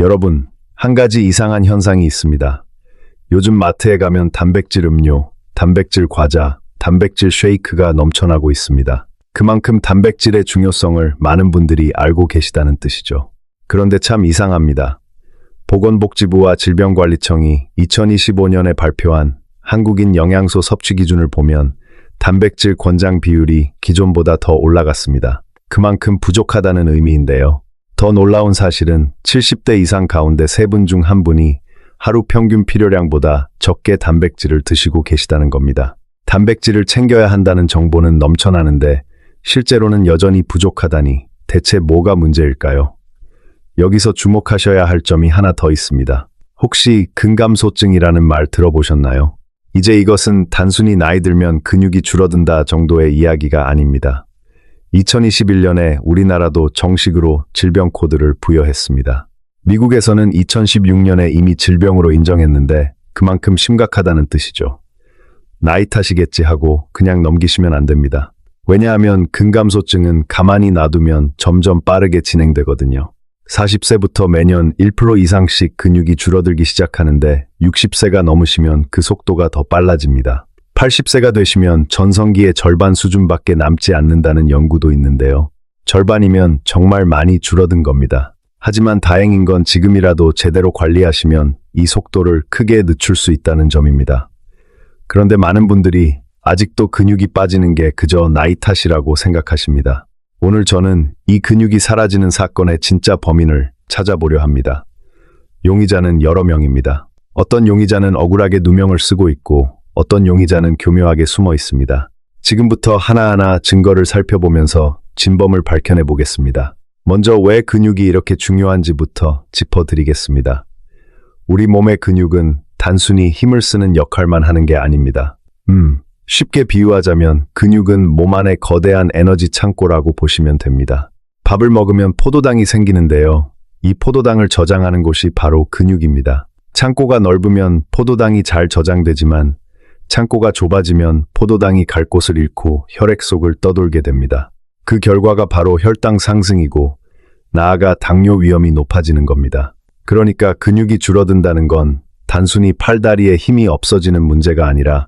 여러분, 한 가지 이상한 현상이 있습니다. 요즘 마트에 가면 단백질 음료, 단백질 과자, 단백질 쉐이크가 넘쳐나고 있습니다. 그만큼 단백질의 중요성을 많은 분들이 알고 계시다는 뜻이죠. 그런데 참 이상합니다. 보건복지부와 질병관리청이 2025년에 발표한 한국인 영양소 섭취 기준을 보면 단백질 권장 비율이 기존보다 더 올라갔습니다. 그만큼 부족하다는 의미인데요. 더 놀라운 사실은 70대 이상 가운데 3분 중 1분이 하루 평균 필요량보다 적게 단백질을 드시고 계시다는 겁니다. 단백질을 챙겨야 한다는 정보는 넘쳐나는데 실제로는 여전히 부족하다니 대체 뭐가 문제일까요? 여기서 주목하셔야 할 점이 하나 더 있습니다. 혹시 근감소증이라는 말 들어보셨나요? 이제 이것은 단순히 나이 들면 근육이 줄어든다 정도의 이야기가 아닙니다. 2021년에 우리나라도 정식으로 질병 코드를 부여했습니다. 미국에서는 2016년에 이미 질병으로 인정했는데 그만큼 심각하다는 뜻이죠. 나이 탓이겠지 하고 그냥 넘기시면 안 됩니다. 왜냐하면 근감소증은 가만히 놔두면 점점 빠르게 진행되거든요. 40세부터 매년 1% 이상씩 근육이 줄어들기 시작하는데 60세가 넘으시면 그 속도가 더 빨라집니다. 80세가 되시면 전성기의 절반 수준밖에 남지 않는다는 연구도 있는데요. 절반이면 정말 많이 줄어든 겁니다. 하지만 다행인 건 지금이라도 제대로 관리하시면 이 속도를 크게 늦출 수 있다는 점입니다. 그런데 많은 분들이 아직도 근육이 빠지는 게 그저 나이 탓이라고 생각하십니다. 오늘 저는 이 근육이 사라지는 사건의 진짜 범인을 찾아보려 합니다. 용의자는 여러 명입니다. 어떤 용의자는 억울하게 누명을 쓰고 있고 어떤 용의자는 교묘하게 숨어 있습니다. 지금부터 하나하나 증거를 살펴보면서 진범을 밝혀내 보겠습니다. 먼저 왜 근육이 이렇게 중요한지부터 짚어드리겠습니다. 우리 몸의 근육은 단순히 힘을 쓰는 역할만 하는 게 아닙니다. 쉽게 비유하자면 근육은 몸 안의 거대한 에너지 창고라고 보시면 됩니다. 밥을 먹으면 포도당이 생기는데요. 이 포도당을 저장하는 곳이 바로 근육입니다. 창고가 넓으면 포도당이 잘 저장되지만 창고가 좁아지면 포도당이 갈 곳을 잃고 혈액 속을 떠돌게 됩니다. 그 결과가 바로 혈당 상승이고 나아가 당뇨 위험이 높아지는 겁니다. 그러니까 근육이 줄어든다는 건 단순히 팔다리에 힘이 없어지는 문제가 아니라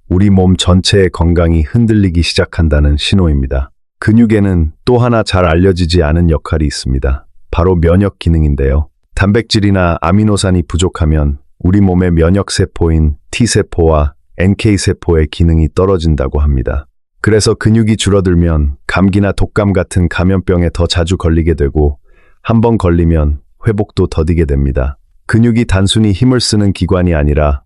우리 몸 전체의 건강이 흔들리기 시작한다는 신호입니다. 근육에는 또 하나 잘 알려지지 않은 역할이 있습니다. 바로 면역 기능인데요. 단백질이나 아미노산이 부족하면 우리 몸의 면역세포인 T세포와 NK세포의 기능이 떨어진다고 합니다. 그래서 근육이 줄어들면 감기나 독감 같은 감염병에 더 자주 걸리게 되고 한번 걸리면 회복도 더디게 됩니다. 근육이 단순히 힘을 쓰는 기관이 아니라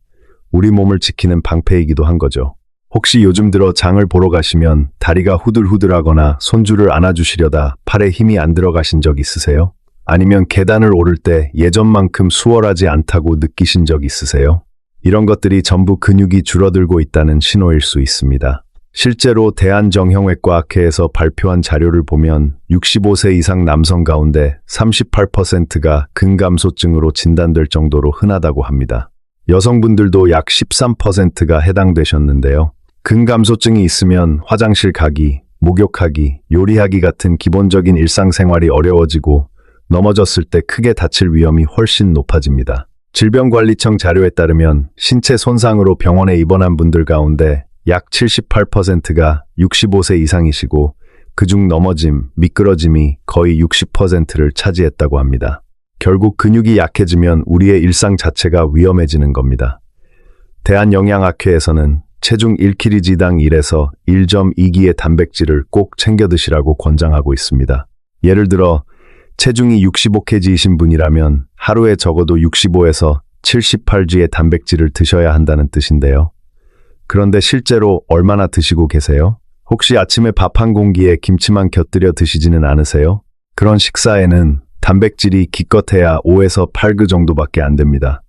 우리 몸을 지키는 방패이기도 한 거죠. 혹시 요즘 들어 장을 보러 가시면 다리가 후들후들하거나 손주를 안아주시려다 팔에 힘이 안 들어가신 적 있으세요? 아니면 계단을 오를 때 예전만큼 수월하지 않다고 느끼신 적 있으세요? 이런 것들이 전부 근육이 줄어들고 있다는 신호일 수 있습니다. 실제로 대한정형외과학회에서 발표한 자료를 보면 65세 이상 남성 가운데 38%가 근감소증으로 진단될 정도로 흔하다고 합니다. 여성분들도 약 13%가 해당되셨는데요. 근감소증이 있으면 화장실 가기, 목욕하기, 요리하기 같은 기본적인 일상생활이 어려워지고 넘어졌을 때 크게 다칠 위험이 훨씬 높아집니다. 질병관리청 자료에 따르면 신체 손상으로 병원에 입원한 분들 가운데 약 78%가 65세 이상이시고 그중 넘어짐, 미끄러짐이 거의 60%를 차지했다고 합니다. 결국 근육이 약해지면 우리의 일상 자체가 위험해지는 겁니다. 대한영양학회에서는 체중 1kg당 1에서 1.2g의 단백질을 꼭 챙겨 드시라고 권장하고 있습니다. 예를 들어 체중이 65kg이신 분이라면 하루에 적어도 65에서 78g의 단백질을 드셔야 한다는 뜻인데요. 그런데 실제로 얼마나 드시고 계세요? 혹시 아침에 밥 한 공기에 김치만 곁들여 드시지는 않으세요? 그런 식사에는 단백질이 기껏해야 5에서 8g 정도밖에 안 됩니다.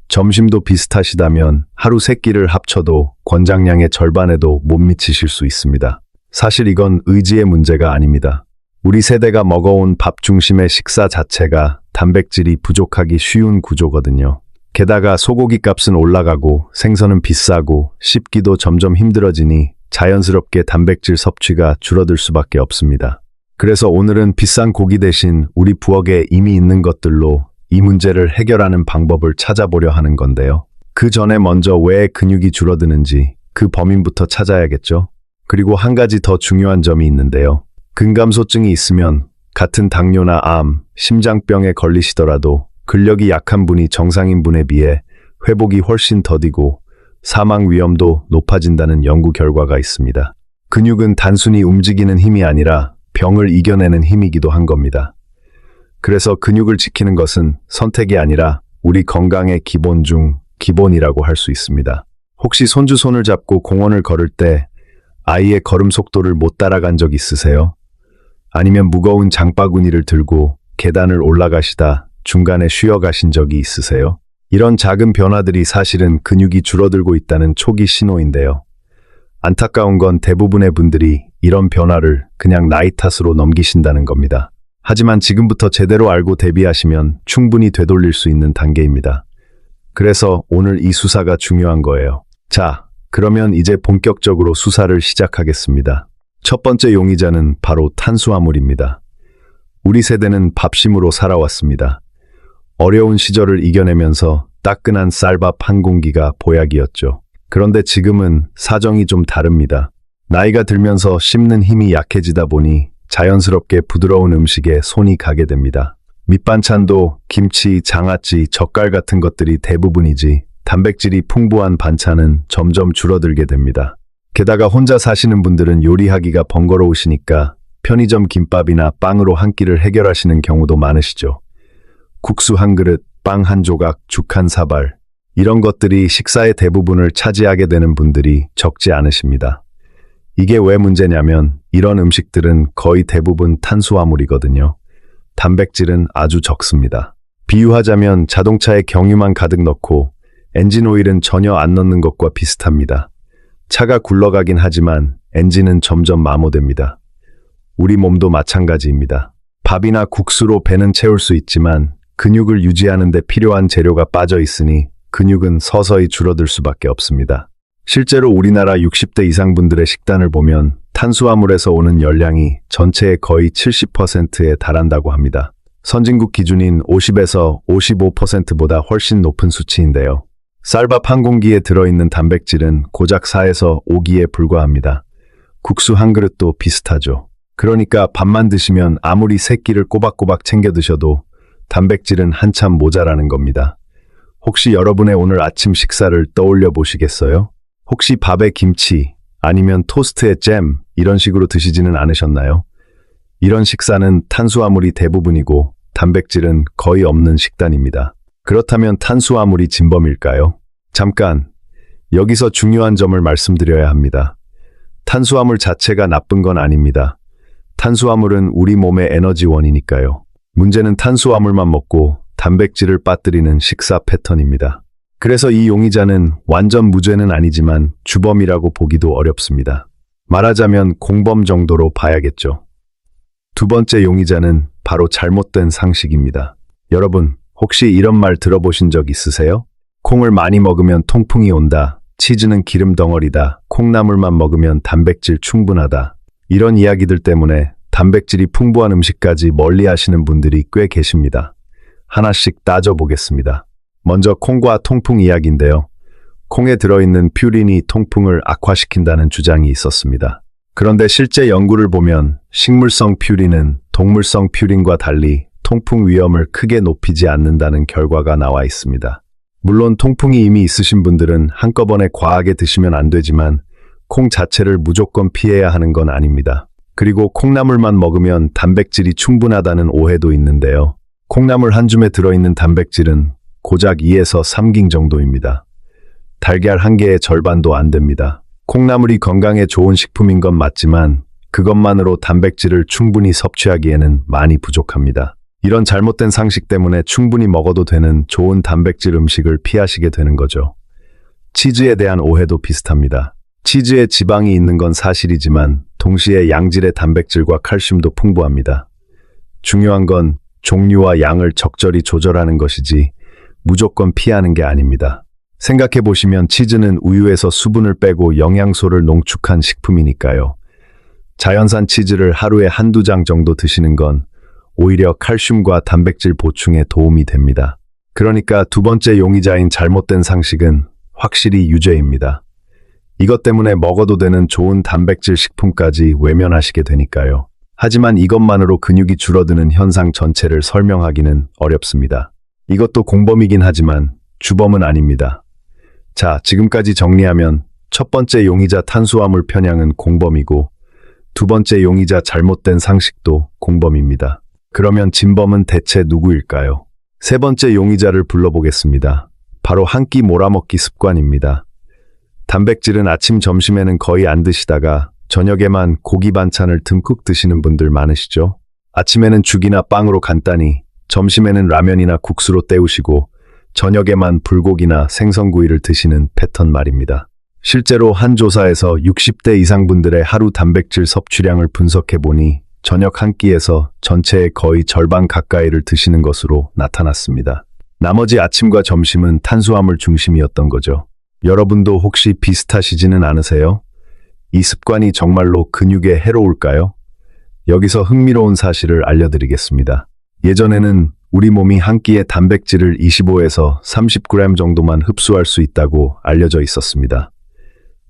점심도 비슷하시다면 하루 3끼를 합쳐도 권장량의 절반에도 못 미치실 수 있습니다. 사실 이건 의지의 문제가 아닙니다. 우리 세대가 먹어온 밥 중심의 식사 자체가 단백질이 부족하기 쉬운 구조거든요. 게다가 소고기 값은 올라가고 생선은 비싸고 씹기도 점점 힘들어지니 자연스럽게 단백질 섭취가 줄어들 수밖에 없습니다. 그래서 오늘은 비싼 고기 대신 우리 부엌에 이미 있는 것들로 이 문제를 해결하는 방법을 찾아보려 하는 건데요. 그 전에 먼저 왜 근육이 줄어드는지 그 범인부터 찾아야겠죠. 그리고 한 가지 더 중요한 점이 있는데요. 근감소증이 있으면 같은 당뇨나 암, 심장병에 걸리시더라도 근력이 약한 분이 정상인 분에 비해 회복이 훨씬 더디고 사망 위험도 높아진다는 연구 결과가 있습니다. 근육은 단순히 움직이는 힘이 아니라 병을 이겨내는 힘이기도 한 겁니다. 그래서 근육을 지키는 것은 선택이 아니라 우리 건강의 기본 중 기본이라고 할 수 있습니다. 혹시 손주 손을 잡고 공원을 걸을 때 아이의 걸음 속도를 못 따라간 적 있으세요? 아니면 무거운 장바구니를 들고 계단을 올라가시다 중간에 쉬어가신 적이 있으세요? 이런 작은 변화들이 사실은 근육이 줄어들고 있다는 초기 신호인데요. 안타까운 건 대부분의 분들이 이런 변화를 그냥 나이 탓으로 넘기신다는 겁니다. 하지만 지금부터 제대로 알고 대비하시면 충분히 되돌릴 수 있는 단계입니다. 그래서 오늘 이 수사가 중요한 거예요. 자, 그러면 이제 본격적으로 수사를 시작하겠습니다. 첫 번째 용의자는 바로 탄수화물입니다. 우리 세대는 밥심으로 살아왔습니다. 어려운 시절을 이겨내면서 따끈한 쌀밥 한 공기가 보약이었죠. 그런데 지금은 사정이 좀 다릅니다. 나이가 들면서 씹는 힘이 약해지다 보니 자연스럽게 부드러운 음식에 손이 가게 됩니다. 밑반찬도 김치, 장아찌, 젓갈 같은 것들이 대부분이지 단백질이 풍부한 반찬은 점점 줄어들게 됩니다. 게다가 혼자 사시는 분들은 요리하기가 번거로우시니까 편의점 김밥이나 빵으로 한 끼를 해결하시는 경우도 많으시죠. 국수 한 그릇, 빵 한 조각, 죽 한 사발 이런 것들이 식사의 대부분을 차지하게 되는 분들이 적지 않으십니다. 이게 왜 문제냐면 이런 음식들은 거의 대부분 탄수화물이거든요. 단백질은 아주 적습니다. 비유하자면 자동차에 경유만 가득 넣고 엔진 오일은 전혀 안 넣는 것과 비슷합니다. 차가 굴러가긴 하지만 엔진은 점점 마모됩니다. 우리 몸도 마찬가지입니다. 밥이나 국수로 배는 채울 수 있지만 근육을 유지하는 데 필요한 재료가 빠져 있으니 근육은 서서히 줄어들 수밖에 없습니다. 실제로 우리나라 60대 이상 분들의 식단을 보면 탄수화물에서 오는 열량이 전체의 거의 70%에 달한다고 합니다. 선진국 기준인 50에서 55%보다 훨씬 높은 수치인데요. 쌀밥 한 공기에 들어있는 단백질은 고작 4에서 5기에 불과합니다. 국수 한 그릇도 비슷하죠. 그러니까 밥만 드시면 아무리 3끼를 꼬박꼬박 챙겨 드셔도 단백질은 한참 모자라는 겁니다. 혹시 여러분의 오늘 아침 식사를 떠올려 보시겠어요? 혹시 밥에 김치, 아니면 토스트에 잼 이런 식으로 드시지는 않으셨나요? 이런 식사는 탄수화물이 대부분이고 단백질은 거의 없는 식단입니다. 그렇다면 탄수화물이 진범일까요? 잠깐, 여기서 중요한 점을 말씀드려야 합니다. 탄수화물 자체가 나쁜 건 아닙니다. 탄수화물은 우리 몸의 에너지원이니까요. 문제는 탄수화물만 먹고 단백질을 빠뜨리는 식사 패턴입니다. 그래서 이 용의자는 완전 무죄는 아니지만 주범이라고 보기도 어렵습니다. 말하자면 공범 정도로 봐야겠죠. 두 번째 용의자는 바로 잘못된 상식입니다. 여러분, 혹시 이런 말 들어보신 적 있으세요? 콩을 많이 먹으면 통풍이 온다. 치즈는 기름 덩어리다. 콩나물만 먹으면 단백질 충분하다. 이런 이야기들 때문에 단백질이 풍부한 음식까지 멀리 하시는 분들이 꽤 계십니다. 하나씩 따져보겠습니다. 먼저 콩과 통풍 이야기인데요. 콩에 들어있는 퓨린이 통풍을 악화시킨다는 주장이 있었습니다. 그런데 실제 연구를 보면 식물성 퓨린은 동물성 퓨린과 달리 통풍 위험을 크게 높이지 않는다는 결과가 나와 있습니다. 물론 통풍이 이미 있으신 분들은 한꺼번에 과하게 드시면 안 되지만 콩 자체를 무조건 피해야 하는 건 아닙니다. 그리고 콩나물만 먹으면 단백질이 충분하다는 오해도 있는데요. 콩나물 한 줌에 들어있는 단백질은 고작 2에서 3ging 정도입니다. 달걀 한 개의 절반도 안 됩니다. 콩나물이 건강에 좋은 식품인 건 맞지만 그것만으로 단백질을 충분히 섭취하기에는 많이 부족합니다. 이런 잘못된 상식 때문에 충분히 먹어도 되는 좋은 단백질 음식을 피하시게 되는 거죠. 치즈에 대한 오해도 비슷합니다. 치즈에 지방이 있는 건 사실이지만 동시에 양질의 단백질과 칼슘도 풍부합니다. 중요한 건 종류와 양을 적절히 조절하는 것이지 무조건 피하는 게 아닙니다. 생각해 보시면 치즈는 우유에서 수분을 빼고 영양소를 농축한 식품이니까요. 자연산 치즈를 하루에 한두 장 정도 드시는 건 오히려 칼슘과 단백질 보충에 도움이 됩니다. 그러니까 두 번째 용의자인 잘못된 상식은 확실히 유죄입니다. 이것 때문에 먹어도 되는 좋은 단백질 식품까지 외면하시게 되니까요. 하지만 이것만으로 근육이 줄어드는 현상 전체를 설명하기는 어렵습니다. 이것도 공범이긴 하지만 주범은 아닙니다. 자, 지금까지 정리하면 첫 번째 용의자 탄수화물 편향은 공범이고 두 번째 용의자 잘못된 상식도 공범입니다. 그러면 진범은 대체 누구일까요? 세 번째 용의자를 불러보겠습니다. 바로 한 끼 몰아먹기 습관입니다. 단백질은 아침, 점심에는 거의 안 드시다가 저녁에만 고기 반찬을 듬뿍 드시는 분들 많으시죠? 아침에는 죽이나 빵으로 간단히, 점심에는 라면이나 국수로 때우시고 저녁에만 불고기나 생선구이를 드시는 패턴 말입니다. 실제로 한 조사에서 60대 이상 분들의 하루 단백질 섭취량을 분석해보니 저녁 한 끼에서 전체의 거의 절반 가까이를 드시는 것으로 나타났습니다. 나머지 아침과 점심은 탄수화물 중심이었던 거죠. 여러분도 혹시 비슷하시지는 않으세요? 이 습관이 정말로 근육에 해로울까요? 여기서 흥미로운 사실을 알려드리겠습니다. 예전에는 우리 몸이 한 끼에 단백질을 25에서 30g 정도만 흡수할 수 있다고 알려져 있었습니다.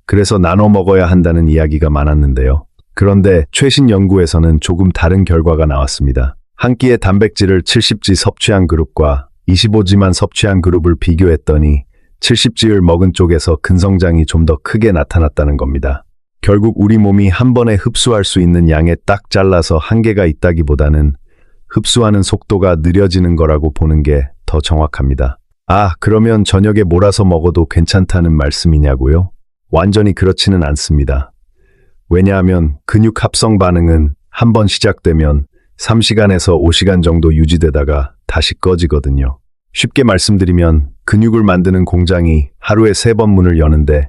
그래서 나눠 먹어야 한다는 이야기가 많았는데요. 그런데 최신 연구에서는 조금 다른 결과가 나왔습니다. 한 끼에 단백질을 70g 섭취한 그룹과 25g만 섭취한 그룹을 비교했더니 70g를 먹은 쪽에서 근성장이 좀 더 크게 나타났다는 겁니다. 결국 우리 몸이 한 번에 흡수할 수 있는 양에 딱 잘라서 한계가 있다기보다는 흡수하는 속도가 느려지는 거라고 보는 게 더 정확합니다. 아, 그러면 저녁에 몰아서 먹어도 괜찮다는 말씀이냐고요? 완전히 그렇지는 않습니다. 왜냐하면 근육 합성 반응은 한 번 시작되면 3시간에서 5시간 정도 유지되다가 다시 꺼지거든요. 쉽게 말씀드리면 근육을 만드는 공장이 하루에 3번 문을 여는데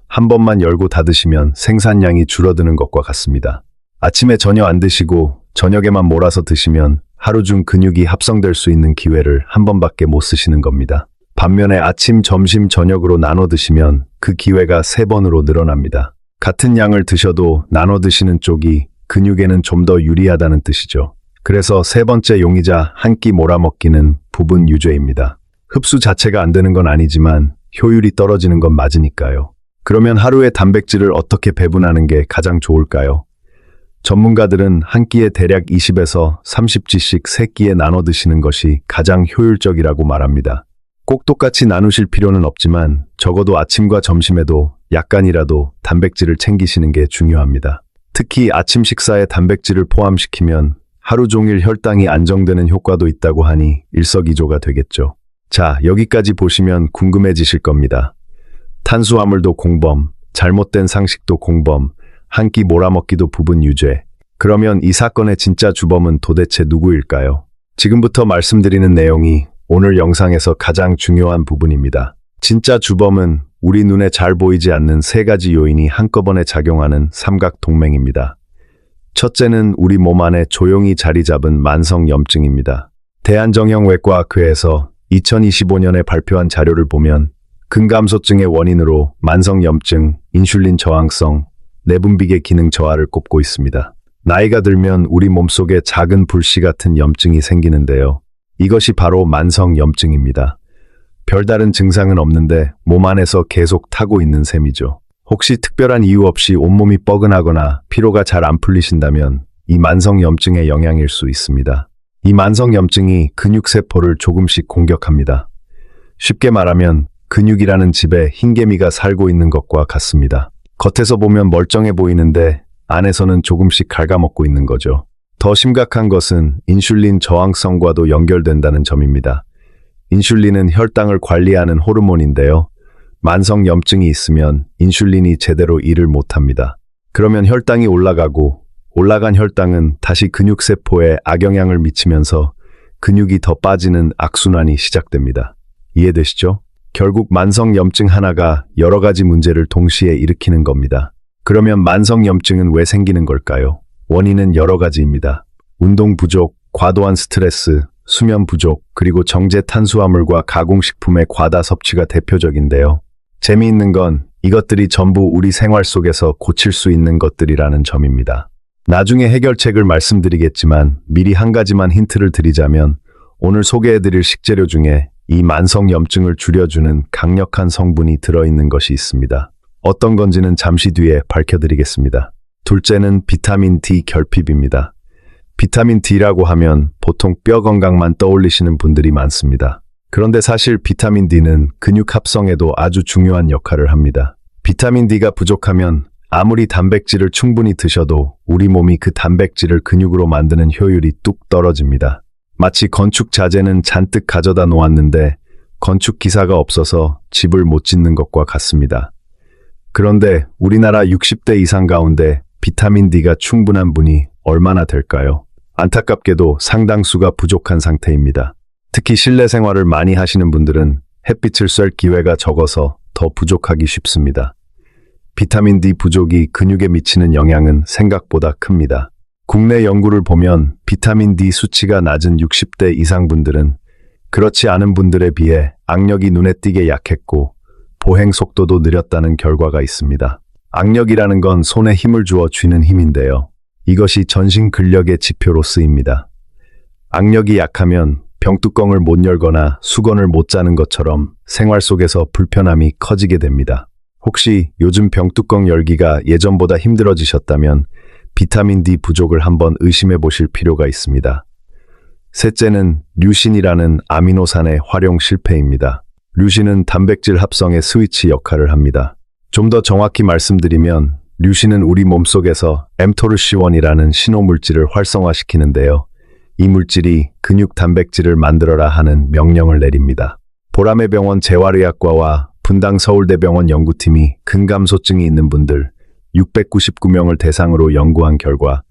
한 번만 열고 닫으시면 생산량이 줄어드는 것과 같습니다. 아침에 전혀 안 드시고 저녁에만 몰아서 드시면 하루 중 근육이 합성될 수 있는 기회를 한 번밖에 못 쓰시는 겁니다. 반면에 아침, 점심, 저녁으로 나눠 드시면 그 기회가 3번으로 늘어납니다. 같은 양을 드셔도 나눠 드시는 쪽이 근육에는 좀 더 유리하다는 뜻이죠. 그래서 세 번째 용의자 한 끼 몰아먹기는 부분 유죄입니다. 흡수 자체가 안 되는 건 아니지만 효율이 떨어지는 건 맞으니까요. 그러면 하루에 단백질을 어떻게 배분하는 게 가장 좋을까요? 전문가들은 한 끼에 대략 20에서 30g씩 3끼에 나눠 드시는 것이 가장 효율적이라고 말합니다. 꼭 똑같이 나누실 필요는 없지만 적어도 아침과 점심에도 약간이라도 단백질을 챙기시는 게 중요합니다. 특히 아침 식사에 단백질을 포함시키면 하루 종일 혈당이 안정되는 효과도 있다고 하니 일석이조가 되겠죠. 자, 여기까지 보시면 궁금해지실 겁니다. 탄수화물도 공범, 잘못된 상식도 공범, 한 끼 몰아먹기도 부분 유죄. 그러면 이 사건의 진짜 주범은 도대체 누구일까요? 지금부터 말씀드리는 내용이 오늘 영상에서 가장 중요한 부분입니다. 진짜 주범은 우리 눈에 잘 보이지 않는 3가지 요인이 한꺼번에 작용하는 삼각동맹입니다. 첫째는 우리 몸 안에 조용히 자리 잡은 만성염증입니다. 대한정형외과학회에서 2025년에 발표한 자료를 보면 근감소증의 원인으로 만성염증, 인슐린 저항성, 내분비계 기능 저하를 꼽고 있습니다. 나이가 들면 우리 몸속에 작은 불씨 같은 염증이 생기는데요. 이것이 바로 만성염증입니다. 별다른 증상은 없는데 몸 안에서 계속 타고 있는 셈이죠. 혹시 특별한 이유 없이 온몸이 뻐근하거나 피로가 잘 안 풀리신다면 이 만성염증의 영향일 수 있습니다. 이 만성염증이 근육세포를 조금씩 공격합니다. 쉽게 말하면 근육이라는 집에 흰개미가 살고 있는 것과 같습니다. 겉에서 보면 멀쩡해 보이는데 안에서는 조금씩 갉아먹고 있는 거죠. 더 심각한 것은 인슐린 저항성과도 연결된다는 점입니다. 인슐린은 혈당을 관리하는 호르몬인데요. 만성염증이 있으면 인슐린이 제대로 일을 못합니다. 그러면 혈당이 올라가고 올라간 혈당은 다시 근육세포에 악영향을 미치면서 근육이 더 빠지는 악순환이 시작됩니다. 이해되시죠? 결국 만성염증 하나가 여러 가지 문제를 동시에 일으키는 겁니다. 그러면 만성염증은 왜 생기는 걸까요? 원인은 여러 가지입니다. 운동 부족, 과도한 스트레스, 수면 부족, 그리고 정제 탄수화물과 가공식품의 과다 섭취가 대표적인데요. 재미있는 건 이것들이 전부 우리 생활 속에서 고칠 수 있는 것들이라는 점입니다. 나중에 해결책을 말씀드리겠지만 미리 한 가지만 힌트를 드리자면 오늘 소개해드릴 식재료 중에 이 만성염증을 줄여주는 강력한 성분이 들어있는 것이 있습니다. 어떤 건지는 잠시 뒤에 밝혀드리겠습니다. 둘째는 비타민 D 결핍입니다. 비타민 D라고 하면 보통 뼈 건강만 떠올리시는 분들이 많습니다. 그런데 사실 비타민 D는 근육 합성에도 아주 중요한 역할을 합니다. 비타민 D가 부족하면 아무리 단백질을 충분히 드셔도 우리 몸이 그 단백질을 근육으로 만드는 효율이 뚝 떨어집니다. 마치 건축 자재는 잔뜩 가져다 놓았는데 건축 기사가 없어서 집을 못 짓는 것과 같습니다. 그런데 우리나라 60대 이상 가운데 비타민 D가 충분한 분이 얼마나 될까요? 안타깝게도 상당수가 부족한 상태입니다. 특히 실내 생활을 많이 하시는 분들은 햇빛을 쐴 기회가 적어서 더 부족하기 쉽습니다. 비타민 D 부족이 근육에 미치는 영향은 생각보다 큽니다. 국내 연구를 보면 비타민 D 수치가 낮은 60대 이상 분들은 그렇지 않은 분들에 비해 악력이 눈에 띄게 약했고 보행 속도도 느렸다는 결과가 있습니다. 악력이라는 건 손에 힘을 주어 쥐는 힘인데요. 이것이 전신 근력의 지표로 쓰입니다. 악력이 약하면 병뚜껑을 못 열거나 수건을 못 짜는 것처럼 생활 속에서 불편함이 커지게 됩니다. 혹시 요즘 병뚜껑 열기가 예전보다 힘들어지셨다면 비타민 D 부족을 한번 의심해 보실 필요가 있습니다. 셋째는 류신이라는 아미노산의 활용 실패입니다. 류신은 단백질 합성의 스위치 역할을 합니다. 좀 더 정확히 말씀드리면 류신은 우리 몸속에서 mTORC1이라는 신호물질을 활성화시키는데요. 이 물질이 근육 단백질을 만들어라 하는 명령을 내립니다. 보라매 병원 재활의학과와 분당 서울대병원 연구팀이 근감소증이 있는 분들 699명을 대상으로 연구한 결과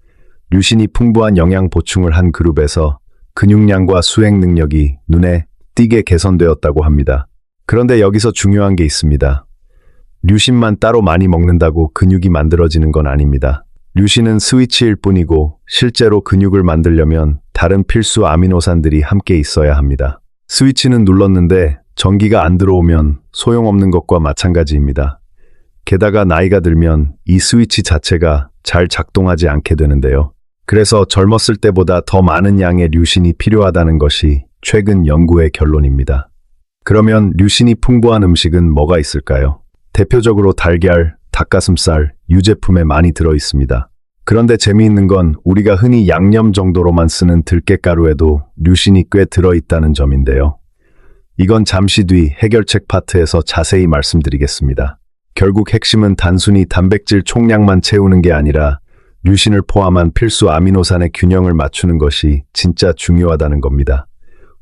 류신이 풍부한 영양 보충을 한 그룹에서 근육량과 수행 능력이 눈에 띄게 개선되었다고 합니다. 그런데 여기서 중요한 게 있습니다. 류신만 따로 많이 먹는다고 근육이 만들어지는 건 아닙니다. 류신은 스위치일 뿐이고 실제로 근육을 만들려면 다른 필수 아미노산들이 함께 있어야 합니다. 스위치는 눌렀는데 전기가 안 들어오면 소용없는 것과 마찬가지입니다. 게다가 나이가 들면 이 스위치 자체가 잘 작동하지 않게 되는데요. 그래서 젊었을 때보다 더 많은 양의 류신이 필요하다는 것이 최근 연구의 결론입니다. 그러면 류신이 풍부한 음식은 뭐가 있을까요? 대표적으로 달걀, 닭가슴살, 유제품에 많이 들어 있습니다. 그런데 재미있는 건 우리가 흔히 양념 정도로만 쓰는 들깨가루에도 류신이 꽤 들어 있다는 점인데요. 이건 잠시 뒤 해결책 파트에서 자세히 말씀드리겠습니다. 결국 핵심은 단순히 단백질 총량만 채우는 게 아니라 류신을 포함한 필수 아미노산의 균형을 맞추는 것이 진짜 중요하다는 겁니다.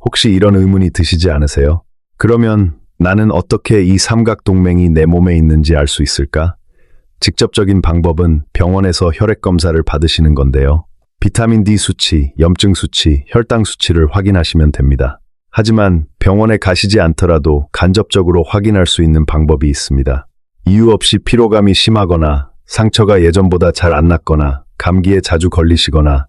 혹시 이런 의문이 드시지 않으세요? 그러면 나는 어떻게 이 삼각동맹이 내 몸에 있는지 알 수 있을까? 직접적인 방법은 병원에서 혈액 검사를 받으시는 건데요. 비타민 D 수치, 염증 수치, 혈당 수치를 확인하시면 됩니다. 하지만 병원에 가시지 않더라도 간접적으로 확인할 수 있는 방법이 있습니다. 이유 없이 피로감이 심하거나 상처가 예전보다 잘 안 낫거나 감기에 자주 걸리시거나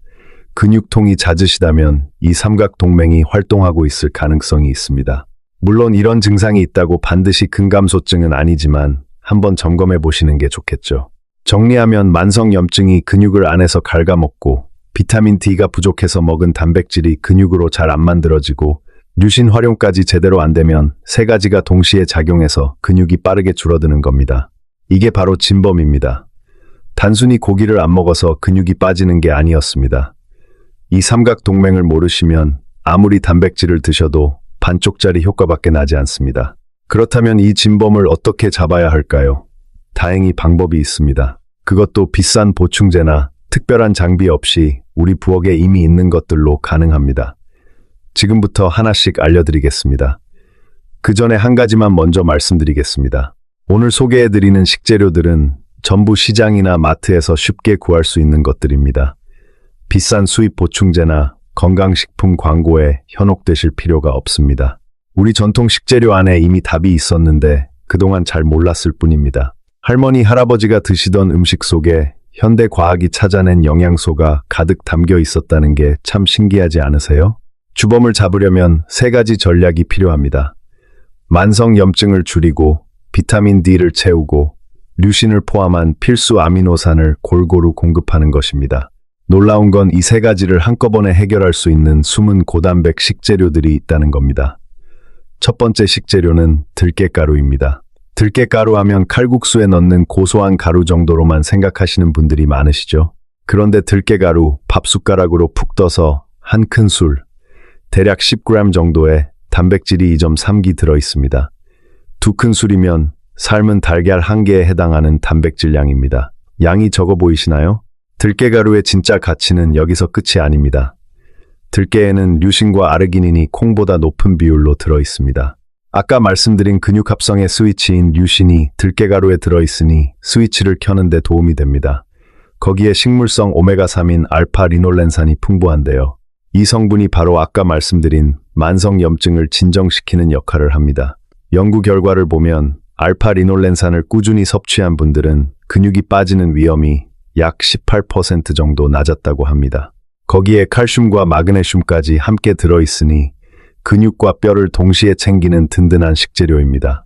근육통이 잦으시다면 이 삼각동맹이 활동하고 있을 가능성이 있습니다. 물론 이런 증상이 있다고 반드시 근감소증은 아니지만 한번 점검해 보시는 게 좋겠죠. 정리하면 만성염증이 근육을 안에서 갉아먹고 비타민 D가 부족해서 먹은 단백질이 근육으로 잘 안 만들어지고 류신 활용까지 제대로 안 되면 세 가지가 동시에 작용해서 근육이 빠르게 줄어드는 겁니다. 이게 바로 진범입니다. 단순히 고기를 안 먹어서 근육이 빠지는 게 아니었습니다. 이 삼각동맹을 모르시면 아무리 단백질을 드셔도 반쪽짜리 효과밖에 나지 않습니다. 그렇다면 이 진범을 어떻게 잡아야 할까요? 다행히 방법이 있습니다. 그것도 비싼 보충제나 특별한 장비 없이 우리 부엌에 이미 있는 것들로 가능합니다. 지금부터 하나씩 알려드리겠습니다. 그 전에 한 가지만 먼저 말씀드리겠습니다. 오늘 소개해드리는 식재료들은 전부 시장이나 마트에서 쉽게 구할 수 있는 것들입니다. 비싼 수입 보충제나 건강식품 광고에 현혹되실 필요가 없습니다. 우리 전통 식재료 안에 이미 답이 있었는데 그동안 잘 몰랐을 뿐입니다. 할머니, 할아버지가 드시던 음식 속에 현대 과학이 찾아낸 영양소가 가득 담겨 있었다는 게 참 신기하지 않으세요? 주범을 잡으려면 세 가지 전략이 필요합니다. 만성염증을 줄이고 비타민 D를 채우고 류신을 포함한 필수 아미노산을 골고루 공급하는 것입니다. 놀라운 건 이 세 가지를 한꺼번에 해결할 수 있는 숨은 고단백 식재료들이 있다는 겁니다. 첫 번째 식재료는 들깨가루입니다. 들깨가루 하면 칼국수에 넣는 고소한 가루 정도로만 생각하시는 분들이 많으시죠? 그런데 들깨가루 밥숟가락으로 푹 떠서 한 큰술, 대략 10g 정도의 단백질이 2.3기 들어 있습니다. 두 큰술이면 삶은 달걀 한 개에 해당하는 단백질 양입니다. 양이 적어 보이시나요? 들깨가루의 진짜 가치는 여기서 끝이 아닙니다. 들깨에는 류신과 아르기닌이 콩보다 높은 비율로 들어 있습니다. 아까 말씀드린 근육 합성의 스위치인 류신이 들깨가루에 들어 있으니 스위치를 켜는 데 도움이 됩니다. 거기에 식물성 오메가3인 알파 리놀렌산이 풍부한데요. 이 성분이 바로 아까 말씀드린 만성 염증을 진정시키는 역할을 합니다. 연구 결과를 보면 알파 리놀렌산을 꾸준히 섭취한 분들은 근육이 빠지는 위험이 약 18% 정도 낮았다고 합니다. 거기에 칼슘과 마그네슘까지 함께 들어있으니 근육과 뼈를 동시에 챙기는 든든한 식재료입니다.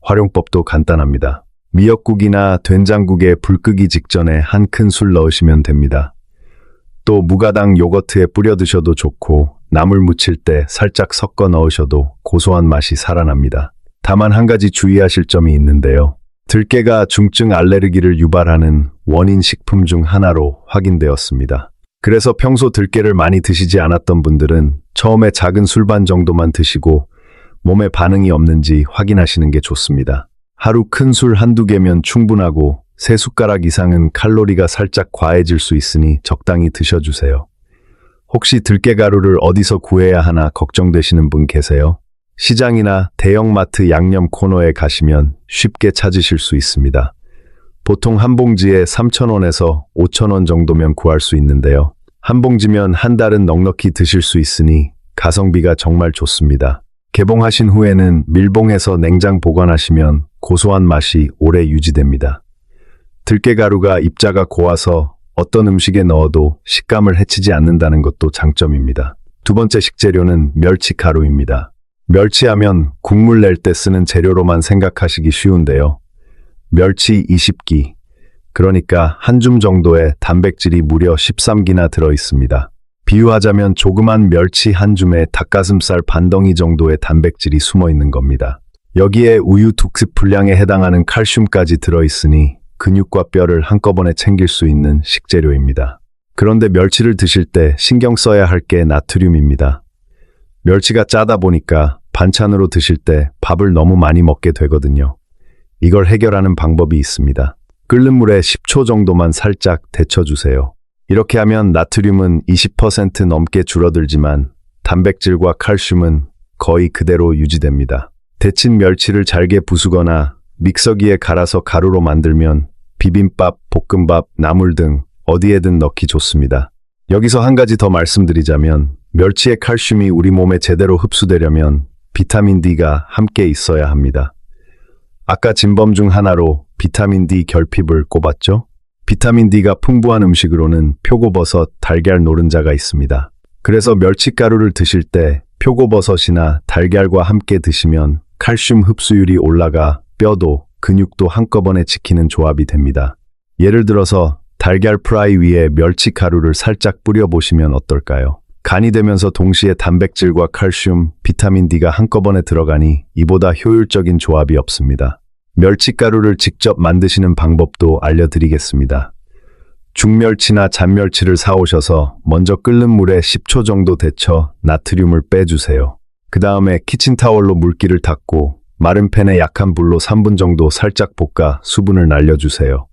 활용법도 간단합니다. 미역국이나 된장국에 불 끄기 직전에 한 큰술 넣으시면 됩니다. 또 무가당 요거트에 뿌려 드셔도 좋고 나물 무칠 때 살짝 섞어 넣으셔도 고소한 맛이 살아납니다. 다만 한 가지 주의하실 점이 있는데요. 들깨가 중증 알레르기를 유발하는 원인 식품 중 하나로 확인되었습니다. 그래서 평소 들깨를 많이 드시지 않았던 분들은 처음에 작은 술반 정도만 드시고 몸에 반응이 없는지 확인하시는 게 좋습니다. 하루 큰 술 한두 개면 충분하고 3숟가락 이상은 칼로리가 살짝 과해질 수 있으니 적당히 드셔주세요. 혹시 들깨가루를 어디서 구해야 하나 걱정되시는 분 계세요? 시장이나 대형마트 양념 코너에 가시면 쉽게 찾으실 수 있습니다. 보통 한 봉지에 3,000원에서 5,000원 정도면 구할 수 있는데요. 한 봉지면 한 달은 넉넉히 드실 수 있으니 가성비가 정말 좋습니다. 개봉하신 후에는 밀봉해서 냉장 보관하시면 고소한 맛이 오래 유지됩니다. 들깨가루가 입자가 고와서 어떤 음식에 넣어도 식감을 해치지 않는다는 것도 장점입니다. 두 번째 식재료는 멸치가루입니다. 멸치하면 국물 낼 때 쓰는 재료로만 생각하시기 쉬운데요. 멸치 20기, 그러니까 한 줌 정도의 단백질이 무려 13기나 들어 있습니다. 비유하자면 조그만 멸치 한 줌에 닭가슴살 반덩이 정도의 단백질이 숨어 있는 겁니다. 여기에 우유 2컵 분량에 해당하는 칼슘까지 들어 있으니 근육과 뼈를 한꺼번에 챙길 수 있는 식재료입니다. 그런데 멸치를 드실 때 신경 써야 할 게 나트륨입니다. 멸치가 짜다 보니까 반찬으로 드실 때 밥을 너무 많이 먹게 되거든요. 이걸 해결하는 방법이 있습니다. 끓는 물에 10초 정도만 살짝 데쳐주세요. 이렇게 하면 나트륨은 20% 넘게 줄어들지만 단백질과 칼슘은 거의 그대로 유지됩니다. 데친 멸치를 잘게 부수거나 믹서기에 갈아서 가루로 만들면 비빔밥, 볶음밥, 나물 등 어디에든 넣기 좋습니다. 여기서 한 가지 더 말씀드리자면 멸치의 칼슘이 우리 몸에 제대로 흡수되려면 비타민 D가 함께 있어야 합니다. 아까 진범 중 하나로 비타민 D 결핍을 꼽았죠? 비타민 D가 풍부한 음식으로는 표고버섯, 달걀 노른자가 있습니다. 그래서 멸치가루를 드실 때 표고버섯이나 달걀과 함께 드시면 칼슘 흡수율이 올라가 뼈도 근육도 한꺼번에 지키는 조합이 됩니다. 예를 들어서 달걀 프라이 위에 멸치가루를 살짝 뿌려보시면 어떨까요? 간이 되면서 동시에 단백질과 칼슘, 비타민 D가 한꺼번에 들어가니 이보다 효율적인 조합이 없습니다. 멸치가루를 직접 만드시는 방법도 알려드리겠습니다. 중멸치나 잔멸치를 사오셔서 먼저 끓는 물에 10초 정도 데쳐 나트륨을 빼주세요. 그 다음에 키친타월로 물기를 닦고 마른 팬에 약한 불로 3분 정도 살짝 볶아 수분을 날려주세요.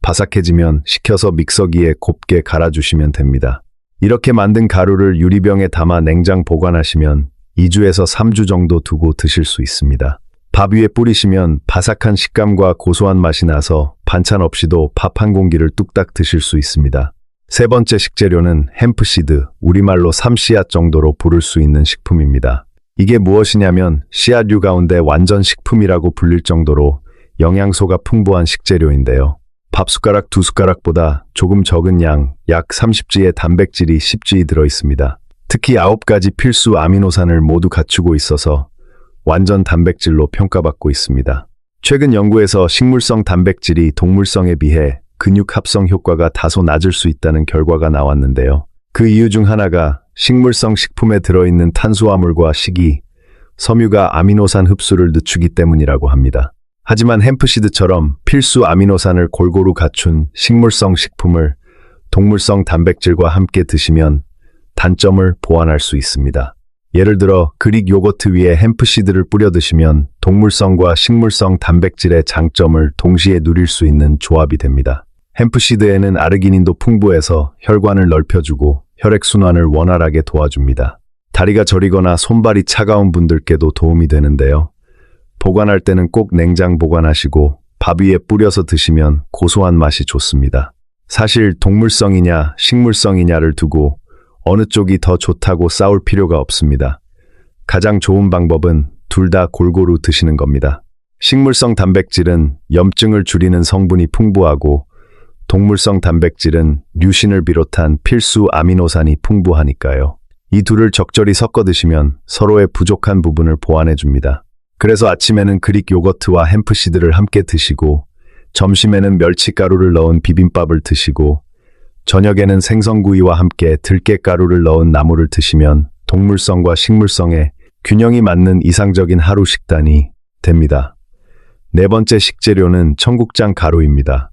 바삭해지면 식혀서 믹서기에 곱게 갈아주시면 됩니다. 이렇게 만든 가루를 유리병에 담아 냉장 보관하시면 2주에서 3주 정도 두고 드실 수 있습니다. 밥 위에 뿌리시면 바삭한 식감과 고소한 맛이 나서 반찬 없이도 밥 한 공기를 뚝딱 드실 수 있습니다. 세 번째 식재료는 햄프시드, 우리말로 삼씨앗 정도로 부를 수 있는 식품입니다. 이게 무엇이냐면 씨앗류 가운데 완전 식품이라고 불릴 정도로 영양소가 풍부한 식재료인데요. 밥숟가락 2숟가락보다 조금 적은 양, 약 30g의 단백질이 10g 들어있습니다. 특히 9가지 필수 아미노산을 모두 갖추고 있어서 완전 단백질로 평가받고 있습니다. 최근 연구에서 식물성 단백질이 동물성에 비해 근육 합성 효과가 다소 낮을 수 있다는 결과가 나왔는데요. 그 이유 중 하나가 식물성 식품에 들어있는 탄수화물과 식이, 섬유가 아미노산 흡수를 늦추기 때문이라고 합니다. 하지만 햄프시드처럼 필수 아미노산을 골고루 갖춘 식물성 식품을 동물성 단백질과 함께 드시면 단점을 보완할 수 있습니다. 예를 들어 그릭 요거트 위에 햄프시드를 뿌려 드시면 동물성과 식물성 단백질의 장점을 동시에 누릴 수 있는 조합이 됩니다. 햄프시드에는 아르기닌도 풍부해서 혈관을 넓혀주고 혈액순환을 원활하게 도와줍니다. 다리가 저리거나 손발이 차가운 분들께도 도움이 되는데요. 보관할 때는 꼭 냉장 보관하시고 밥 위에 뿌려서 드시면 고소한 맛이 좋습니다. 사실 동물성이냐 식물성이냐를 두고 어느 쪽이 더 좋다고 싸울 필요가 없습니다. 가장 좋은 방법은 둘 다 골고루 드시는 겁니다. 식물성 단백질은 염증을 줄이는 성분이 풍부하고 동물성 단백질은 류신을 비롯한 필수 아미노산이 풍부하니까요. 이 둘을 적절히 섞어 드시면 서로의 부족한 부분을 보완해 줍니다. 그래서 아침에는 그릭 요거트와 햄프시드를 함께 드시고 점심에는 멸치가루를 넣은 비빔밥을 드시고 저녁에는 생선구이와 함께 들깨가루를 넣은 나물을 드시면 동물성과 식물성의 균형이 맞는 이상적인 하루 식단이 됩니다. 네 번째 식재료는 청국장 가루입니다.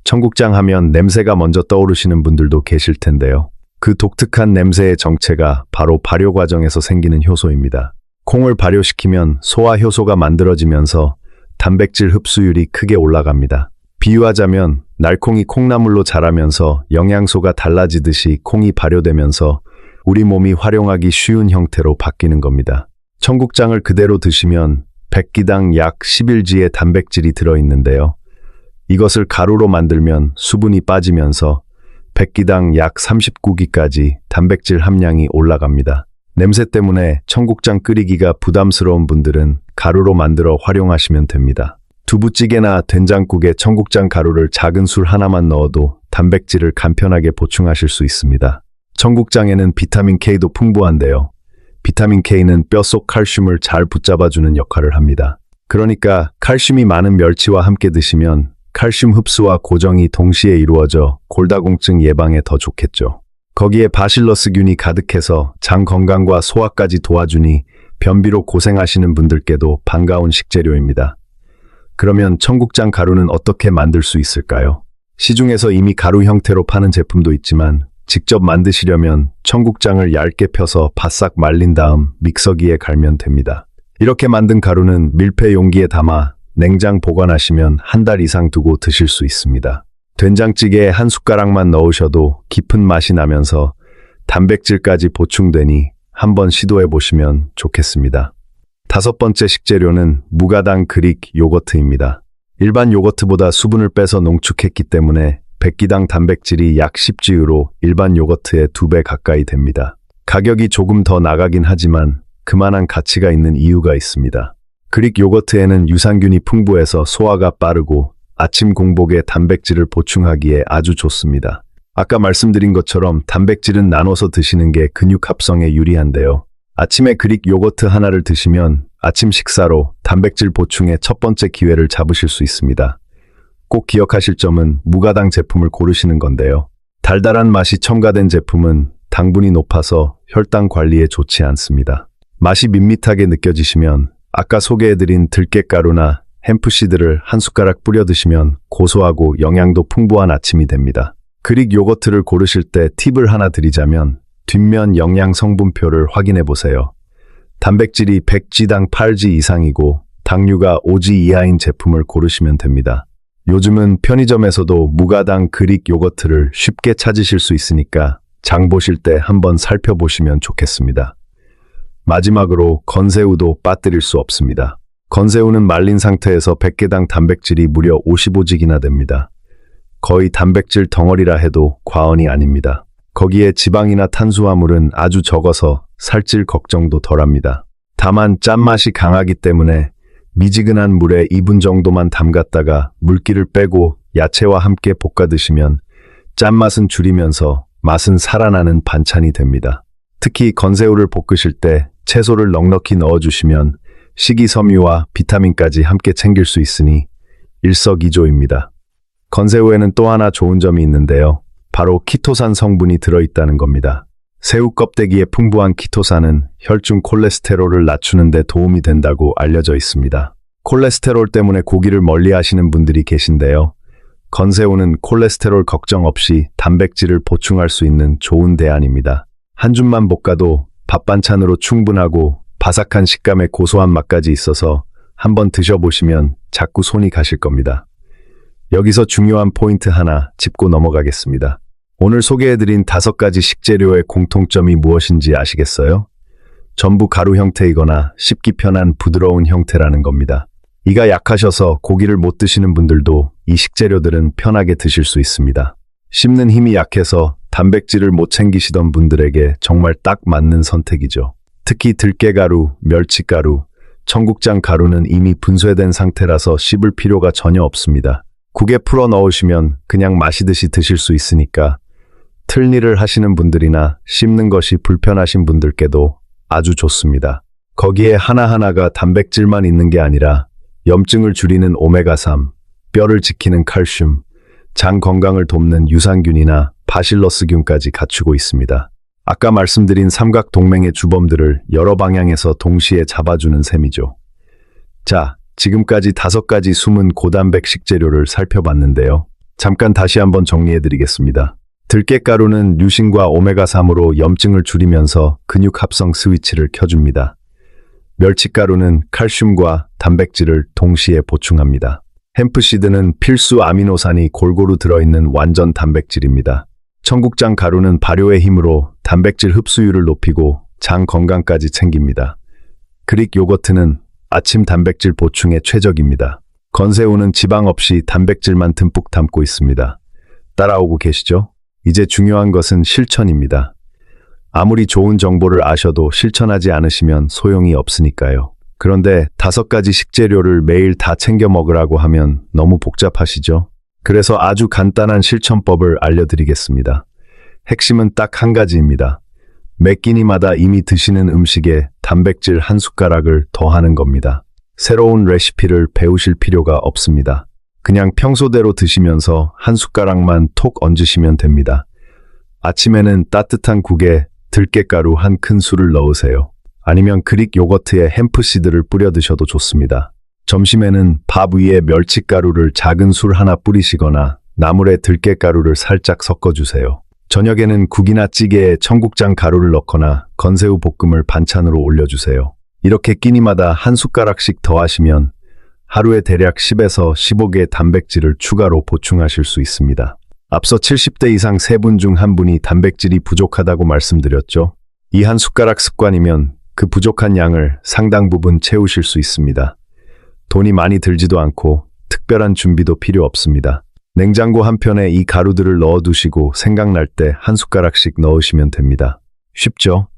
청국장 하면 냄새가 먼저 떠오르시는 분들도 계실 텐데요. 그 독특한 냄새의 정체가 바로 발효 과정에서 생기는 효소입니다. 콩을 발효시키면 소화 효소가 만들어지면서 단백질 흡수율이 크게 올라갑니다. 비유하자면 날콩이 콩나물로 자라면서 영양소가 달라지듯이 콩이 발효되면서 우리 몸이 활용하기 쉬운 형태로 바뀌는 겁니다. 청국장을 그대로 드시면 100기당 약 11g의 단백질이 들어있는데요. 이것을 가루로 만들면 수분이 빠지면서 100기당 약 39g까지 단백질 함량이 올라갑니다. 냄새 때문에 청국장 끓이기가 부담스러운 분들은 가루로 만들어 활용하시면 됩니다. 두부찌개나 된장국에 청국장 가루를 작은 술 하나만 넣어도 단백질을 간편하게 보충하실 수 있습니다. 청국장에는 비타민 K도 풍부한데요. 비타민 K는 뼛속 칼슘을 잘 붙잡아주는 역할을 합니다. 그러니까 칼슘이 많은 멸치와 함께 드시면 칼슘 흡수와 고정이 동시에 이루어져 골다공증 예방에 더 좋겠죠. 거기에 바실러스균이 가득해서 장 건강과 소화까지 도와주니 변비로 고생하시는 분들께도 반가운 식재료입니다. 그러면 청국장 가루는 어떻게 만들 수 있을까요? 시중에서 이미 가루 형태로 파는 제품도 있지만 직접 만드시려면 청국장을 얇게 펴서 바싹 말린 다음 믹서기에 갈면 됩니다. 이렇게 만든 가루는 밀폐 용기에 담아 냉장 보관하시면 한 달 이상 두고 드실 수 있습니다. 된장찌개에 한 숟가락만 넣으셔도 깊은 맛이 나면서 단백질까지 보충되니 한번 시도해 보시면 좋겠습니다. 다섯 번째 식재료는 무가당 그릭 요거트입니다. 일반 요거트보다 수분을 빼서 농축했기 때문에 100기당 단백질이 약 10g로 일반 요거트의 2배 가까이 됩니다. 가격이 조금 더 나가긴 하지만 그만한 가치가 있는 이유가 있습니다. 그릭 요거트에는 유산균이 풍부해서 소화가 빠르고 아침 공복에 단백질을 보충하기에 아주 좋습니다. 아까 말씀드린 것처럼 단백질은 나눠서 드시는 게 근육 합성에 유리한데요. 아침에 그릭 요거트 하나를 드시면 아침 식사로 단백질 보충의 첫 번째 기회를 잡으실 수 있습니다. 꼭 기억하실 점은 무가당 제품을 고르시는 건데요. 달달한 맛이 첨가된 제품은 당분이 높아서 혈당 관리에 좋지 않습니다. 맛이 밋밋하게 느껴지시면 아까 소개해드린 들깨가루나 햄프시드를 한 숟가락 뿌려 드시면 고소하고 영양도 풍부한 아침이 됩니다. 그릭 요거트를 고르실 때 팁을 하나 드리자면 뒷면 영양 성분표를 확인해 보세요. 단백질이 100g당 8g 이상이고 당류가 5g 이하인 제품을 고르시면 됩니다. 요즘은 편의점에서도 무가당 그릭 요거트를 쉽게 찾으실 수 있으니까 장 보실 때 한번 살펴보시면 좋겠습니다. 마지막으로 건새우도 빠뜨릴 수 없습니다. 건새우는 말린 상태에서 100개당 단백질이 무려 55g이나 됩니다. 거의 단백질 덩어리라 해도 과언이 아닙니다. 거기에 지방이나 탄수화물은 아주 적어서 살찔 걱정도 덜합니다. 다만 짠맛이 강하기 때문에 미지근한 물에 2분 정도만 담갔다가 물기를 빼고 야채와 함께 볶아 드시면 짠맛은 줄이면서 맛은 살아나는 반찬이 됩니다. 특히 건새우를 볶으실 때 채소를 넉넉히 넣어주시면 식이섬유와 비타민까지 함께 챙길 수 있으니 일석이조입니다. 건새우에는 또 하나 좋은 점이 있는데요. 바로 키토산 성분이 들어있다는 겁니다. 새우 껍데기에 풍부한 키토산은 혈중 콜레스테롤을 낮추는 데 도움이 된다고 알려져 있습니다. 콜레스테롤 때문에 고기를 멀리 하시는 분들이 계신데요. 건새우는 콜레스테롤 걱정 없이 단백질을 보충할 수 있는 좋은 대안입니다. 한 줌만 볶아도 밥 반찬으로 충분하고 바삭한 식감에 고소한 맛까지 있어서 한번 드셔보시면 자꾸 손이 가실 겁니다. 여기서 중요한 포인트 하나 짚고 넘어가겠습니다. 오늘 소개해드린 5가지 식재료의 공통점이 무엇인지 아시겠어요? 전부 가루 형태이거나 씹기 편한 부드러운 형태라는 겁니다. 이가 약하셔서 고기를 못 드시는 분들도 이 식재료들은 편하게 드실 수 있습니다. 씹는 힘이 약해서 단백질을 못 챙기시던 분들에게 정말 딱 맞는 선택이죠. 특히 들깨가루, 멸치가루, 청국장 가루는 이미 분쇄된 상태라서 씹을 필요가 전혀 없습니다. 국에 풀어 넣으시면 그냥 마시듯이 드실 수 있으니까 틀니를 하시는 분들이나 씹는 것이 불편하신 분들께도 아주 좋습니다. 거기에 하나하나가 단백질만 있는 게 아니라 염증을 줄이는 오메가3, 뼈를 지키는 칼슘, 장 건강을 돕는 유산균이나 바실러스균까지 갖추고 있습니다. 아까 말씀드린 삼각동맹의 주범들을 여러 방향에서 동시에 잡아주는 셈이죠. 자, 지금까지 5가지 숨은 고단백 식재료를 살펴봤는데요. 잠깐 다시 한번 정리해드리겠습니다. 들깨가루는 류신과 오메가3으로 염증을 줄이면서 근육 합성 스위치를 켜줍니다. 멸치가루는 칼슘과 단백질을 동시에 보충합니다. 햄프시드는 필수 아미노산이 골고루 들어있는 완전 단백질입니다. 청국장 가루는 발효의 힘으로 단백질 흡수율을 높이고 장 건강까지 챙깁니다. 그릭 요거트는 아침 단백질 보충에 최적입니다. 건새우는 지방 없이 단백질만 듬뿍 담고 있습니다. 따라오고 계시죠? 이제 중요한 것은 실천입니다. 아무리 좋은 정보를 아셔도 실천하지 않으시면 소용이 없으니까요. 그런데 5가지 식재료를 매일 다 챙겨 먹으라고 하면 너무 복잡하시죠? 그래서 아주 간단한 실천법을 알려드리겠습니다. 핵심은 딱 한 가지입니다. 매 끼니마다 이미 드시는 음식에 단백질 한 숟가락을 더하는 겁니다. 새로운 레시피를 배우실 필요가 없습니다. 그냥 평소대로 드시면서 한 숟가락만 톡 얹으시면 됩니다. 아침에는 따뜻한 국에 들깨가루 한 큰술을 넣으세요. 아니면 그릭 요거트에 햄프시드를 뿌려 드셔도 좋습니다. 점심에는 밥 위에 멸치가루를 작은 술 하나 뿌리시거나 나물에 들깨가루를 살짝 섞어주세요. 저녁에는 국이나 찌개에 청국장 가루를 넣거나 건새우 볶음을 반찬으로 올려주세요. 이렇게 끼니마다 한 숟가락씩 더하시면 하루에 대략 10에서 15개의 단백질을 추가로 보충하실 수 있습니다. 앞서 70대 이상 3분 중 1분이 단백질이 부족하다고 말씀드렸죠. 이 한 숟가락 습관이면 그 부족한 양을 상당 부분 채우실 수 있습니다. 돈이 많이 들지도 않고 특별한 준비도 필요 없습니다. 냉장고 한편에 이 가루들을 넣어두시고 생각날 때 한 숟가락씩 넣으시면 됩니다. 쉽죠?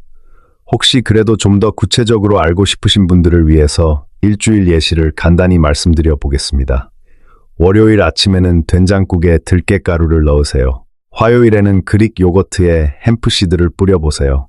혹시 그래도 좀 더 구체적으로 알고 싶으신 분들을 위해서 일주일 예시를 간단히 말씀드려 보겠습니다. 월요일 아침에는 된장국에 들깨가루를 넣으세요. 화요일에는 그릭 요거트에 햄프시드를 뿌려보세요.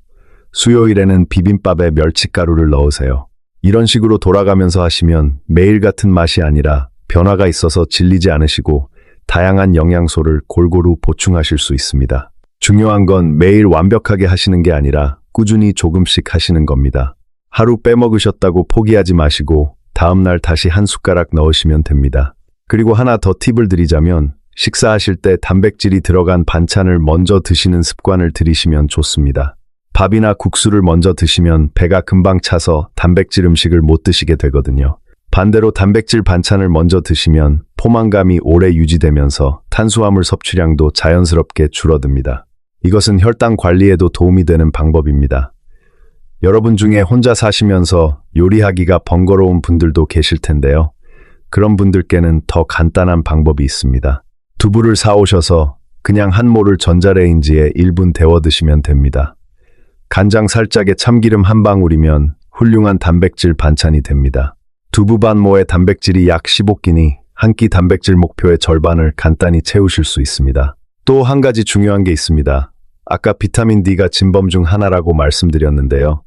수요일에는 비빔밥에 멸치가루를 넣으세요. 이런 식으로 돌아가면서 하시면 매일 같은 맛이 아니라 변화가 있어서 질리지 않으시고 다양한 영양소를 골고루 보충하실 수 있습니다. 중요한 건 매일 완벽하게 하시는 게 아니라 꾸준히 조금씩 하시는 겁니다. 하루 빼먹으셨다고 포기하지 마시고 다음날 다시 한 숟가락 넣으시면 됩니다. 그리고 하나 더 팁을 드리자면 식사하실 때 단백질이 들어간 반찬을 먼저 드시는 습관을 들이시면 좋습니다. 밥이나 국수를 먼저 드시면 배가 금방 차서 단백질 음식을 못 드시게 되거든요. 반대로 단백질 반찬을 먼저 드시면 포만감이 오래 유지되면서 탄수화물 섭취량도 자연스럽게 줄어듭니다. 이것은 혈당 관리에도 도움이 되는 방법입니다. 여러분 중에 혼자 사시면서 요리하기가 번거로운 분들도 계실 텐데요. 그런 분들께는 더 간단한 방법이 있습니다. 두부를 사오셔서 그냥 한 모를 전자레인지에 1분 데워 드시면 됩니다. 간장 살짝에 참기름 한 방울이면 훌륭한 단백질 반찬이 됩니다. 두부 반 모의 단백질이 약 15끼니 한 끼 단백질 목표의 절반을 간단히 채우실 수 있습니다. 또 한 가지 중요한 게 있습니다. 아까 비타민 D가 진범 중 하나라고 말씀드렸는데요.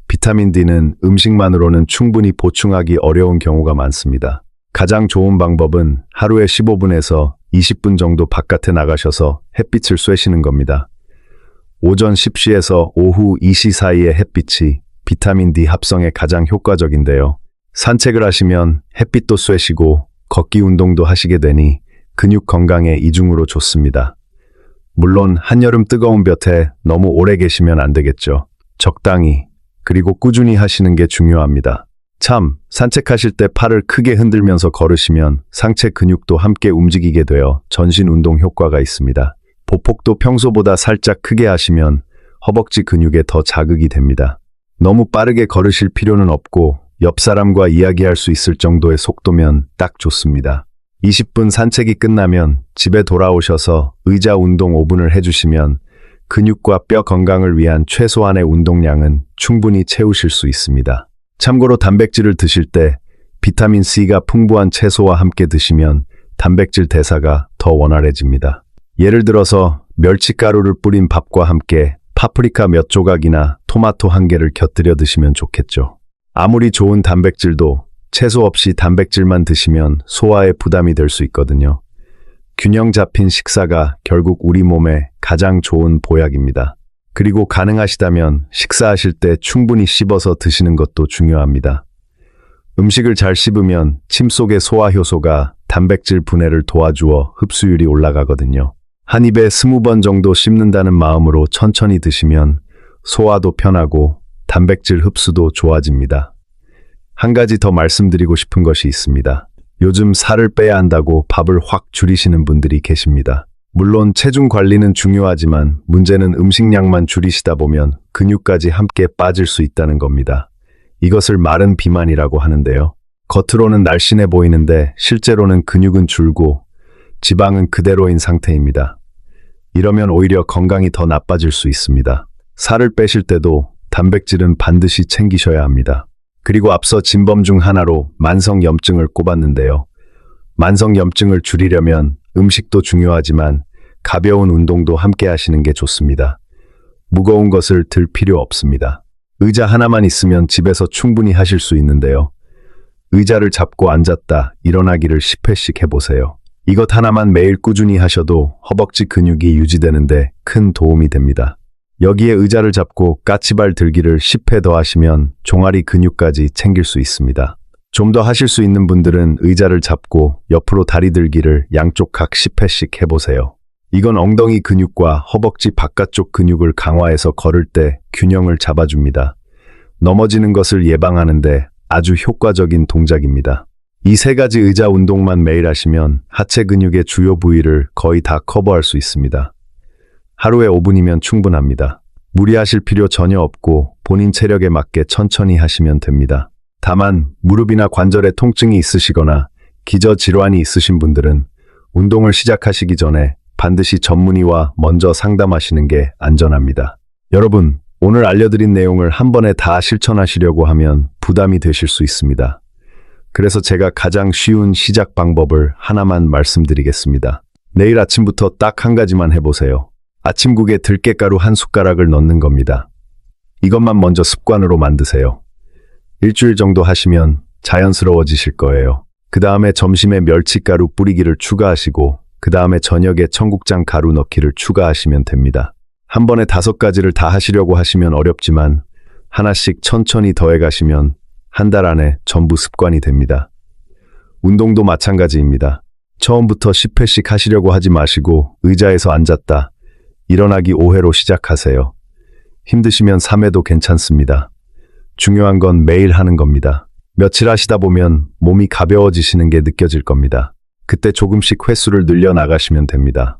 비타민 D는 음식만으로는 충분히 보충하기 어려운 경우가 많습니다. 가장 좋은 방법은 하루에 15분에서 20분 정도 바깥에 나가셔서 햇빛을 쐬시는 겁니다. 오전 10시에서 오후 2시 사이의 햇빛이 비타민 D 합성에 가장 효과적인데요. 산책을 하시면 햇빛도 쐬시고 걷기 운동도 하시게 되니 근육 건강에 이중으로 좋습니다. 물론 한여름 뜨거운 볕에 너무 오래 계시면 안 되겠죠. 적당히, 그리고 꾸준히 하시는 게 중요합니다. 참, 산책하실 때 팔을 크게 흔들면서 걸으시면 상체 근육도 함께 움직이게 되어 전신 운동 효과가 있습니다. 보폭도 평소보다 살짝 크게 하시면 허벅지 근육에 더 자극이 됩니다. 너무 빠르게 걸으실 필요는 없고 옆 사람과 이야기할 수 있을 정도의 속도면 딱 좋습니다. 20분 산책이 끝나면 집에 돌아오셔서 의자 운동 5분을 해주시면 근육과 뼈 건강을 위한 최소한의 운동량은 충분히 채우실 수 있습니다. 참고로 단백질을 드실 때 비타민C가 풍부한 채소와 함께 드시면 단백질 대사가 더 원활해집니다. 예를 들어서 멸치가루를 뿌린 밥과 함께 파프리카 몇 조각이나 토마토 한 개를 곁들여 드시면 좋겠죠. 아무리 좋은 단백질도 채소 없이 단백질만 드시면 소화에 부담이 될 수 있거든요. 균형 잡힌 식사가 결국 우리 몸에 가장 좋은 보약입니다. 그리고 가능하시다면 식사하실 때 충분히 씹어서 드시는 것도 중요합니다. 음식을 잘 씹으면 침 속의 소화 효소가 단백질 분해를 도와주어 흡수율이 올라가거든요. 한 입에 20번 정도 씹는다는 마음으로 천천히 드시면 소화도 편하고 단백질 흡수도 좋아집니다. 한 가지 더 말씀드리고 싶은 것이 있습니다. 요즘 살을 빼야 한다고 밥을 확 줄이시는 분들이 계십니다. 물론 체중 관리는 중요하지만 문제는 음식량만 줄이시다 보면 근육까지 함께 빠질 수 있다는 겁니다. 이것을 마른 비만이라고 하는데요. 겉으로는 날씬해 보이는데 실제로는 근육은 줄고 지방은 그대로인 상태입니다. 이러면 오히려 건강이 더 나빠질 수 있습니다. 살을 빼실 때도 단백질은 반드시 챙기셔야 합니다. 그리고 앞서 진범 중 하나로 만성염증을 꼽았는데요. 만성염증을 줄이려면 음식도 중요하지만 가벼운 운동도 함께 하시는 게 좋습니다. 무거운 것을 들 필요 없습니다. 의자 하나만 있으면 집에서 충분히 하실 수 있는데요. 의자를 잡고 앉았다 일어나기를 10회씩 해보세요. 이것 하나만 매일 꾸준히 하셔도 허벅지 근육이 유지되는데 큰 도움이 됩니다. 여기에 의자를 잡고 까치발 들기를 10회 더 하시면 종아리 근육까지 챙길 수 있습니다. 좀 더 하실 수 있는 분들은 의자를 잡고 옆으로 다리 들기를 양쪽 각 10회씩 해보세요. 이건 엉덩이 근육과 허벅지 바깥쪽 근육을 강화해서 걸을 때 균형을 잡아줍니다. 넘어지는 것을 예방하는데 아주 효과적인 동작입니다. 이 세 가지 의자 운동만 매일 하시면 하체 근육의 주요 부위를 거의 다 커버할 수 있습니다. 하루에 5분이면 충분합니다. 무리하실 필요 전혀 없고 본인 체력에 맞게 천천히 하시면 됩니다. 다만 무릎이나 관절에 통증이 있으시거나 기저질환이 있으신 분들은 운동을 시작하시기 전에 반드시 전문의와 먼저 상담하시는 게 안전합니다. 여러분, 오늘 알려드린 내용을 한 번에 다 실천하시려고 하면 부담이 되실 수 있습니다. 그래서 제가 가장 쉬운 시작 방법을 하나만 말씀드리겠습니다. 내일 아침부터 딱 한 가지만 해보세요. 아침국에 들깨가루 한 숟가락을 넣는 겁니다. 이것만 먼저 습관으로 만드세요. 일주일 정도 하시면 자연스러워지실 거예요. 그 다음에 점심에 멸치가루 뿌리기를 추가하시고 그 다음에 저녁에 청국장 가루 넣기를 추가하시면 됩니다. 한 번에 5가지를 다 하시려고 하시면 어렵지만 하나씩 천천히 더해가시면 한 달 안에 전부 습관이 됩니다. 운동도 마찬가지입니다. 처음부터 10회씩 하시려고 하지 마시고 의자에서 앉았다 일어나기 5회로 시작하세요. 힘드시면 3회도 괜찮습니다. 중요한 건 매일 하는 겁니다. 며칠 하시다 보면 몸이 가벼워지시는 게 느껴질 겁니다. 그때 조금씩 횟수를 늘려 나가시면 됩니다.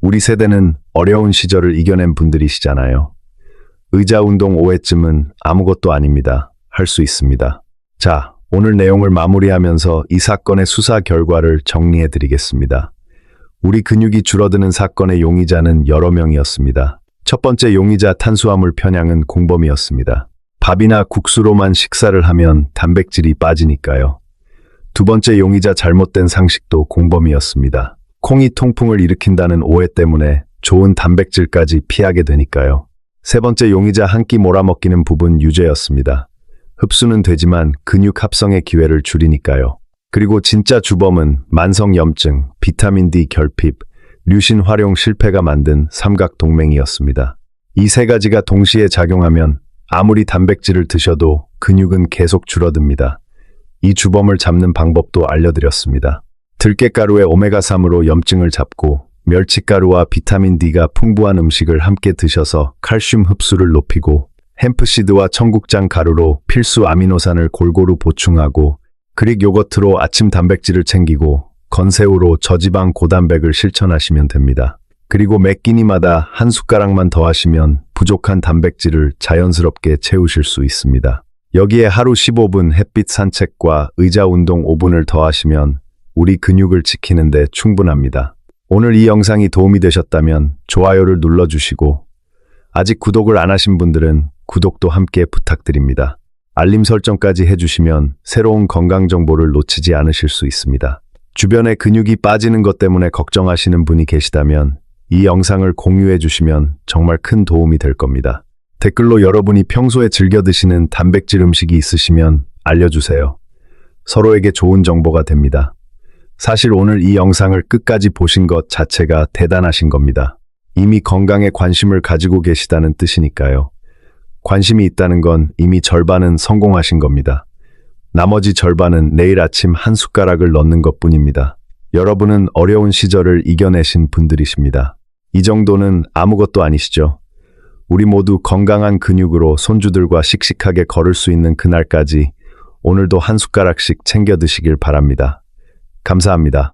우리 세대는 어려운 시절을 이겨낸 분들이시잖아요. 의자 운동 5회쯤은 아무것도 아닙니다. 할 수 있습니다. 자, 오늘 내용을 마무리하면서 이 사건의 수사 결과를 정리해 드리겠습니다. 우리 근육이 줄어드는 사건의 용의자는 여러 명이었습니다. 첫 번째 용의자 탄수화물 편향은 공범이었습니다. 밥이나 국수로만 식사를 하면 단백질이 빠지니까요. 두 번째 용의자 잘못된 상식도 공범이었습니다. 콩이 통풍을 일으킨다는 오해 때문에 좋은 단백질까지 피하게 되니까요. 세 번째 용의자 한 끼 몰아먹기는 부분 유죄였습니다. 흡수는 되지만 근육 합성의 기회를 줄이니까요. 그리고 진짜 주범은 만성염증, 비타민 D 결핍, 류신 활용 실패가 만든 삼각동맹이었습니다. 이 세 가지가 동시에 작용하면 아무리 단백질을 드셔도 근육은 계속 줄어듭니다. 이 주범을 잡는 방법도 알려드렸습니다. 들깨가루의 오메가3으로 염증을 잡고 멸치가루와 비타민 D가 풍부한 음식을 함께 드셔서 칼슘 흡수를 높이고 햄프시드와 청국장 가루로 필수 아미노산을 골고루 보충하고 그릭 요거트로 아침 단백질을 챙기고 건새우로 저지방 고단백을 실천하시면 됩니다. 그리고 매 끼니마다 한 숟가락만 더하시면 부족한 단백질을 자연스럽게 채우실 수 있습니다. 여기에 하루 15분 햇빛 산책과 의자 운동 5분을 더하시면 우리 근육을 지키는 데 충분합니다. 오늘 이 영상이 도움이 되셨다면 좋아요를 눌러주시고 아직 구독을 안 하신 분들은 구독도 함께 부탁드립니다. 알림 설정까지 해주시면 새로운 건강 정보를 놓치지 않으실 수 있습니다. 주변에 근육이 빠지는 것 때문에 걱정하시는 분이 계시다면 이 영상을 공유해 주시면 정말 큰 도움이 될 겁니다. 댓글로 여러분이 평소에 즐겨 드시는 단백질 음식이 있으시면 알려주세요. 서로에게 좋은 정보가 됩니다. 사실 오늘 이 영상을 끝까지 보신 것 자체가 대단하신 겁니다. 이미 건강에 관심을 가지고 계시다는 뜻이니까요. 관심이 있다는 건 이미 절반은 성공하신 겁니다. 나머지 절반은 내일 아침 한 숟가락을 넣는 것뿐입니다. 여러분은 어려운 시절을 이겨내신 분들이십니다. 이 정도는 아무것도 아니시죠? 우리 모두 건강한 근육으로 손주들과 씩씩하게 걸을 수 있는 그날까지 오늘도 한 숟가락씩 챙겨 드시길 바랍니다. 감사합니다.